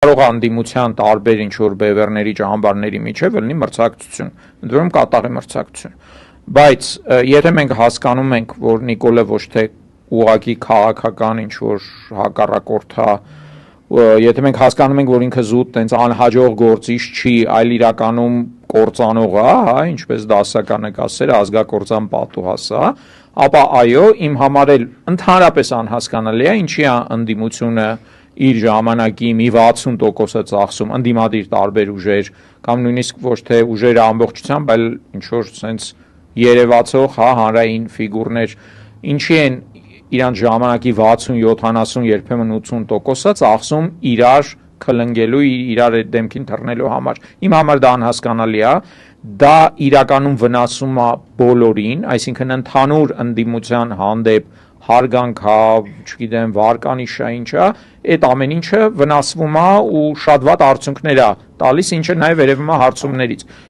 կարող է անդիմության տարբեր ինչ-որ բևեռների ճամբարների միջև լինի մրցակցություն, ընդ որում կատաղի մրցակցություն, բայց եթե մենք հասկանում ենք, որ Նիկոլը ոչ թե ուղղակի քաղաքական ինչ-որ հակառակորդ է, եթե մենք հասկանում ենք, որ ինքը զուտ տենց անհաջող գործիչ չի, այլ իրականում կործանող է, հա, ինչպես դասականը կասեր, ազգակործան պատուհաս է, ապա այո, իմ համար էլ ընդհանրապես անհասկանալի է, ինչի է ընդդիմությունը իր ժամանակի մի 60%-ը ծախսում ընդդիմադիր տարբեր ուժեր կամ նույնիսկ ոչ թե ուժերը ամբողջությամբ, այլ ինչ-որ սենց երևացող, հա, հանրային ֆիգուրներ, ինչի են իրանց ժամանակի 60-70, երբեմն 80%-ը ծախսում իրար քլնգելու, իրար դեմքին թռնելու համար։ Իմ համար դա անհասկանալի է, դա իրականում վնասում է բոլորին, այսինքն ընդհանուր ընդդիմության հանդեպ հարգանք հա, չգիտեմ, վարկանիշ է, ինչ է, այդ ամեն ինչը վնասվում է ու շատ վատ արդյունքներ է տալիս, ինչը նաև երևում է հարցումներից։